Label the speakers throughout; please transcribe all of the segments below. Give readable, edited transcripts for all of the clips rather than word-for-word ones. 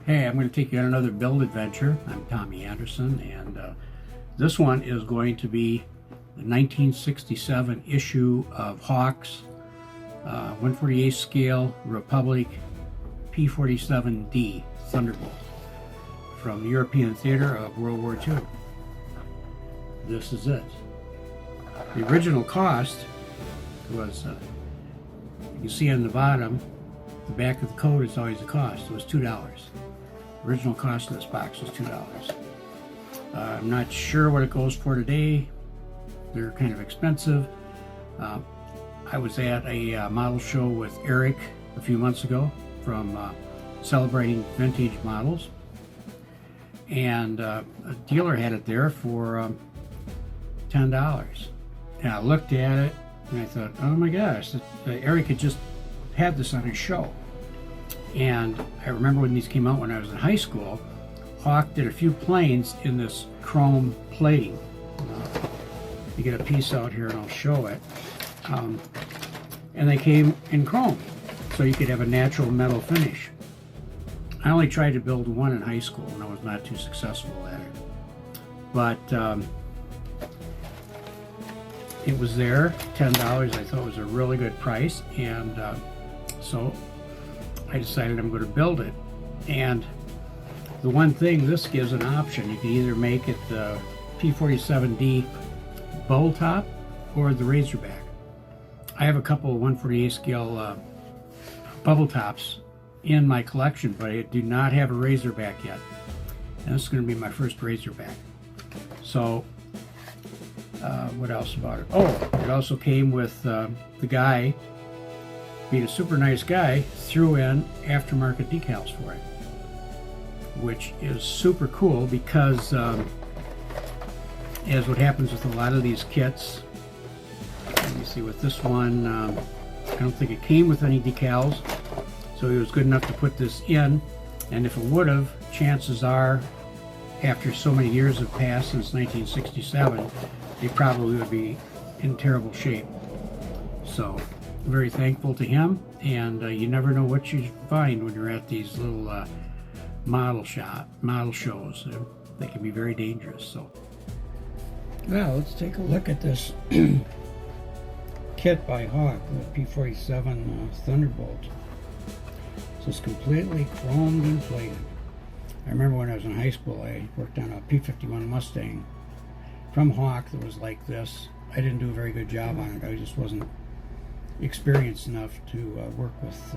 Speaker 1: Hey, I'm going to take you on another build adventure. I'm Tommy Anderson, and this one is going to be the 1967 issue of Hawk's 1/48 scale Republic P-47D Thunderbolt from the European theater of World War II. This is it. The original cost was, you can see on the bottom, the back of the code is always the cost. It was $2. Original cost of this box was $2. I'm not sure what it goes for today. They're kind of expensive. I was at a model show with Eric a few months ago from Celebrating Vintage Models, and a dealer had it there for $10. And I looked at it and I thought, oh my gosh, Eric had just had this on his show. And I remember when these came out when I was in high school, Hawk did a few planes in this chrome plating. You get a piece out here and I'll show it. And they came in chrome, so you could have a natural metal finish. I only tried to build one in high school and I was not too successful at it. But it was there, $10. I thought it was a really good price, and so I decided I'm going to build it. And the one thing, this gives an option. You can either make it the P-47D bowl top or the Razorback. I have a couple of 1/48 scale bubble tops in my collection, but I do not have a Razorback yet. And this is going to be my first Razorback. So what else about it? Oh, it also came with the guy, being a super nice guy, threw in aftermarket decals for it, which is super cool because as what happens with a lot of these kits, let me see, with this one, I don't think it came with any decals, so he was good enough to put this in, and if it would have, chances are, after so many years have passed since 1967, they probably would be in terrible shape. So very thankful to him, and you never know what you find when you're at these little model shows. They can be very dangerous. So now let's take a look at this kit by Hawk, the P-47 Thunderbolt. So it's completely chromed and plated. I remember when I was in high school, I worked on a P-51 Mustang from Hawk that was like this. I didn't do a very good job on it. I just wasn't experienced enough to work with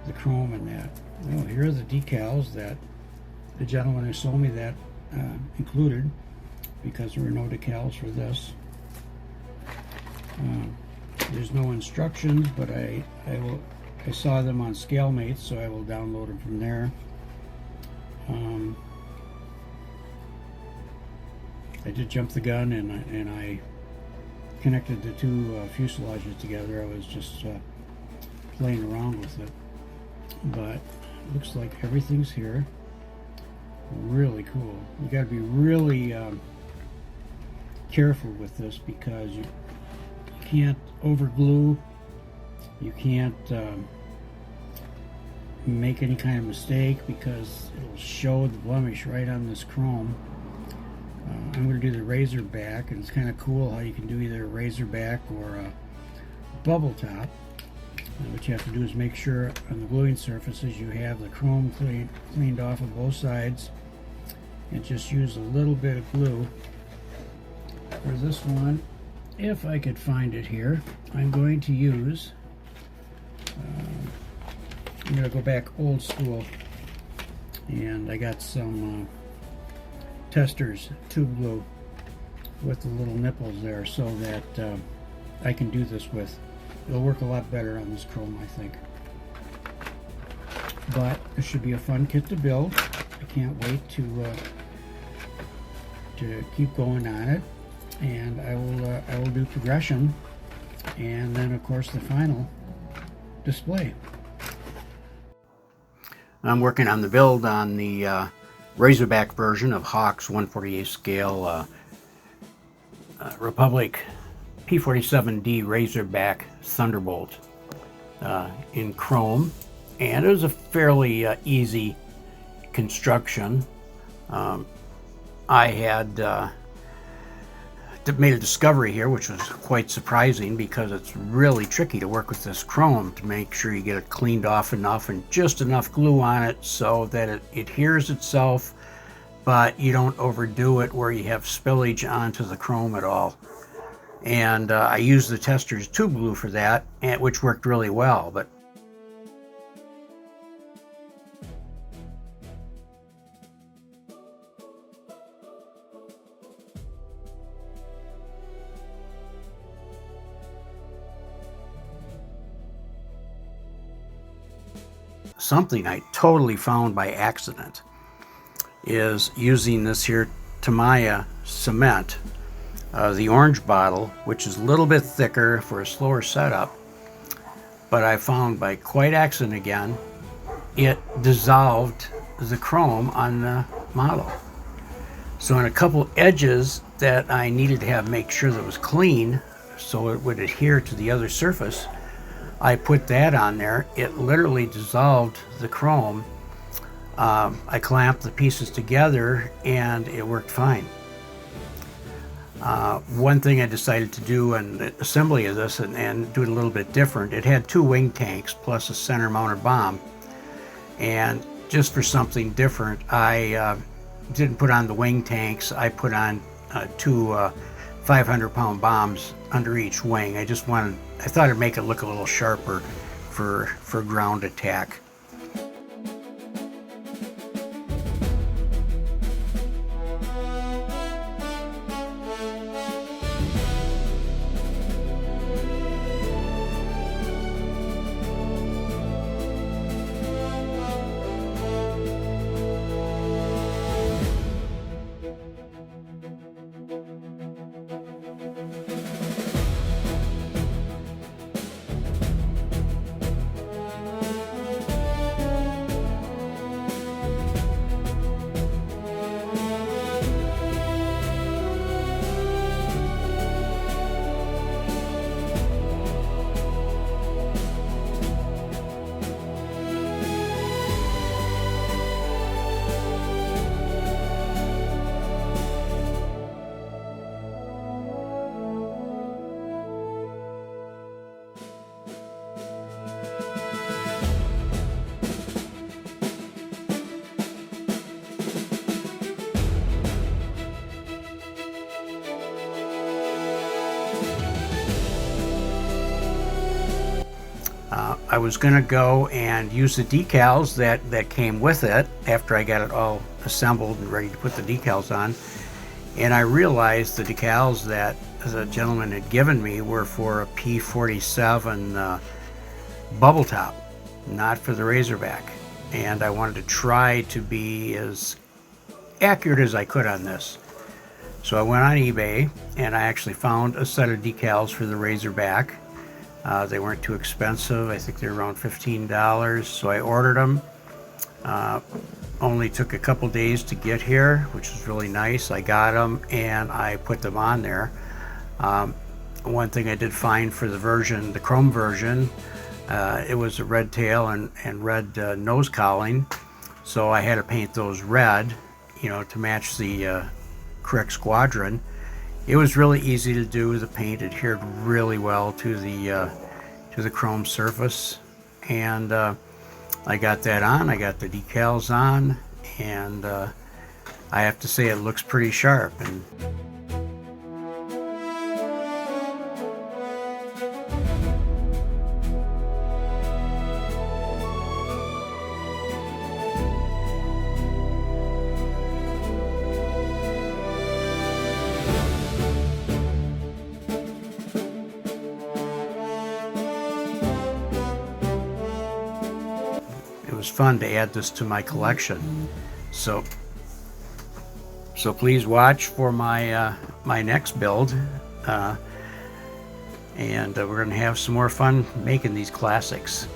Speaker 1: the chrome and that. Well, here are the decals that the gentleman who sold me that included, because there were no decals for this. There's no instructions, but I saw them on ScaleMates, so I will download them from there. I did jump the gun, and I connected the two fuselages together. I was just playing around with it, but it looks like everything's here. Really cool. You got to be really careful with this, because you can't over glue. You can't make any kind of mistake, because it'll show the blemish right on this chrome. I'm going to do the Razorback, and it's kind of cool how you can do either a Razorback or a bubble top. And what you have to do is make sure on the gluing surfaces you have the chrome cleaned off of both sides, and just use a little bit of glue. For this one, if I could find it here, I'm going to use, I'm going to go back old school, and I got some Testors tube glue with the little nipples there, so that I can do this with. It'll work a lot better on this chrome, I think. But this should be a fun kit to build. I can't wait to keep going on it, and I will do progression, and then of course the final display. I'm working on the build on the Razorback version of Hawk's 1/48 scale Republic P-47D Razorback Thunderbolt in chrome, and it was a fairly easy construction. I had made a discovery here, which was quite surprising, because it's really tricky to work with this chrome to make sure you get it cleaned off enough and just enough glue on it so that it adheres itself, but you don't overdo it where you have spillage onto the chrome at all. And I used the Tester's tube glue for that, which worked really well. But something I totally found by accident is using this here Tamiya cement, the orange bottle, which is a little bit thicker for a slower setup, but I found by quite accident again, it dissolved the chrome on the model. So in a couple edges that I needed to have make sure that it was clean so it would adhere to the other surface, I put that on there. It literally dissolved the chrome. I clamped the pieces together and it worked fine. One thing I decided to do in the assembly of this and do it a little bit different, it had 2 wing tanks plus a center mounted bomb. And just for something different, I didn't put on the wing tanks. I put on 2 500-pound bombs under each wing. I thought it'd make it look a little sharper for ground attack. I was going to go and use the decals that came with it after I got it all assembled and ready to put the decals on. And I realized the decals that the gentleman had given me were for a P-47 bubble top, not for the Razorback. And I wanted to try to be as accurate as I could on this. So I went on eBay and I actually found a set of decals for the Razorback. They weren't too expensive. I think they were around $15. So I ordered them. Only took a couple days to get here, which was really nice. I got them and I put them on there. One thing I did find for the chrome version, it was a red tail and red nose cowling. So I had to paint those red, to match the correct squadron. It was really easy to do. The paint adhered really well to the chrome surface, and I got that on. I got the decals on, and I have to say it looks pretty sharp. And it was fun to add this to my collection. So please watch for my my next build, and we're going to have some more fun making these classics.